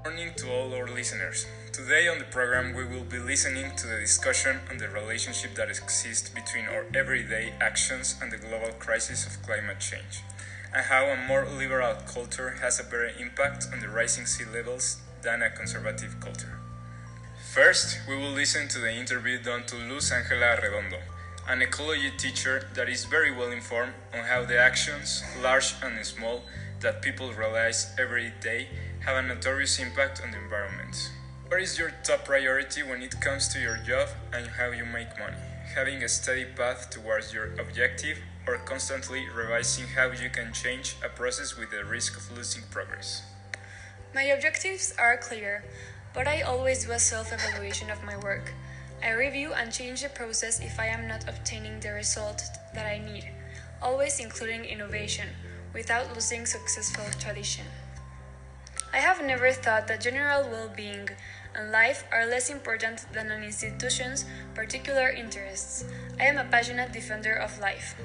Morning to all our listeners. Today on the program, we will be listening to the discussion on the relationship that exists between our everyday actions and the global crisis of climate change, and how a more liberal culture has a better impact on the rising sea levels than a conservative culture. First, we will listen to the interview done to Luz Angela Redondo, an ecology teacher that is very well informed on how the actions, large and small, that people realize every day have a notorious impact on the environment. What is your top priority when it comes to your job and how you make money? Having a steady path towards your objective or constantly revising how you can change a process with the risk of losing progress? My objectives are clear, but I always do a self-evaluation of my work. I review and change the process if I am not obtaining the result that I need, always including innovation, without losing successful tradition. I have never thought that general well-being and life are less important than an institution's particular interests. I am a passionate defender of life.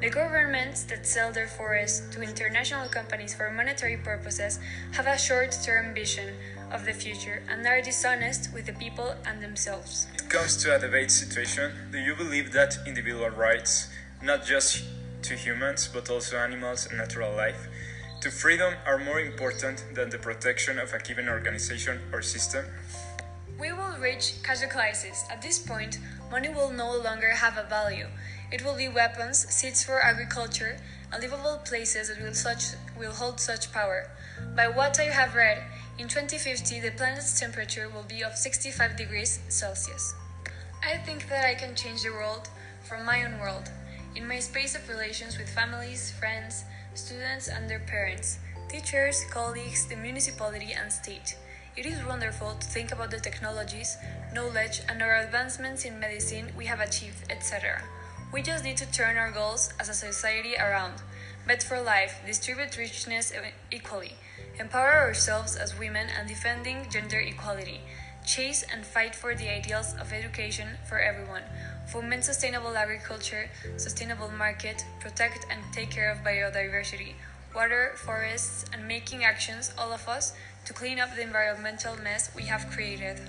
The governments that sell their forests to international companies for monetary purposes have a short-term vision of the future and are dishonest with the people and themselves. When it comes to a debate situation, do you believe that individual rights, not just to humans but also animals and natural life, to freedom are more important than the protection of a given organization or system? We will reach cash crisis. At this point, money will no longer have a value. It will be weapons, seeds for agriculture, and livable places that will hold such power. By what I have read, in 2050 the planet's temperature will be of 65 degrees Celsius. I think that I can change the world from my own world, in my space of relations with families, friends, students and their parents, teachers, colleagues, the municipality and state. It is wonderful to think about the technologies, knowledge and our advancements in medicine we have achieved, etc. We just need to turn our goals as a society around, bet for life, distribute richness equally, empower ourselves as women and defending gender equality, chase and fight for the ideals of education for everyone, foment sustainable agriculture, sustainable market, protect and take care of biodiversity, water, forests, and making actions, all of us, to clean up the environmental mess we have created.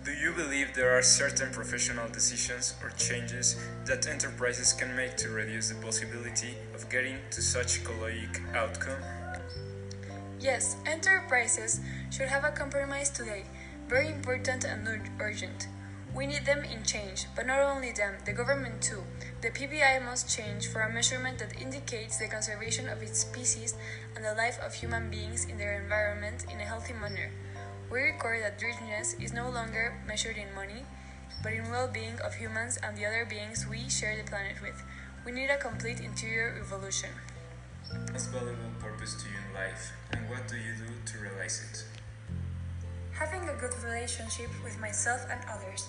Do you believe there are certain professional decisions or changes that enterprises can make to reduce the possibility of getting to such ecologic outcome? Yes, enterprises should have a compromise today, very important and urgent. We need them in change, but not only them, the government too. The PBI must change for a measurement that indicates the conservation of its species and the life of human beings in their environment in a healthy manner. We record that richness is no longer measured in money, but in well-being of humans and the other beings we share the planet with. We need a complete interior revolution. What's valuable purpose to you in life, and what do you do to realize it? Having a good relationship with myself and others,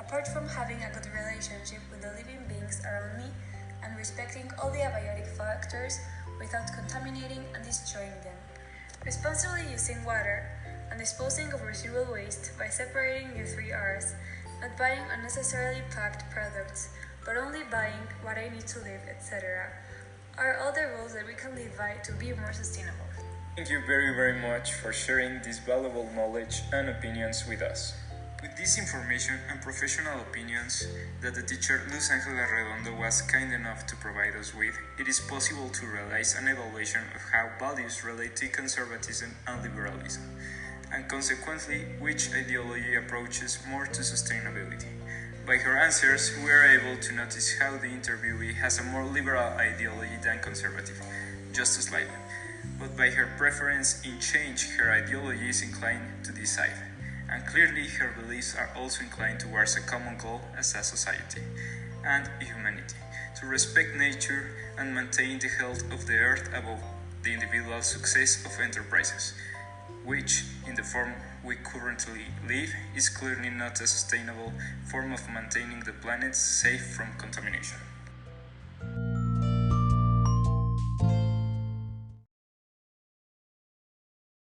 apart from having a good relationship with the living beings around me and respecting all the abiotic factors without contaminating and destroying them. Responsibly using water and disposing of residual waste by separating your 3 Rs, not buying unnecessarily packed products, but only buying what I need to live, etc., are all the rules that we can live by to be more sustainable. Thank you very much for sharing this valuable knowledge and opinions with us. With this information and professional opinions that the teacher Luz Angela Redondo was kind enough to provide us with, it is possible to realize an evaluation of how values relate to conservatism and liberalism, and consequently which ideology approaches more to sustainability. By her answers, we are able to notice how the interviewee has a more liberal ideology than conservative, just slightly. But by her preference in change, her ideology is inclined to this side, and clearly her beliefs are also inclined towards a common goal as a society and humanity, to respect nature and maintain the health of the earth above the individual success of enterprises, which, in the form we currently live, is clearly not a sustainable form of maintaining the planet safe from contamination.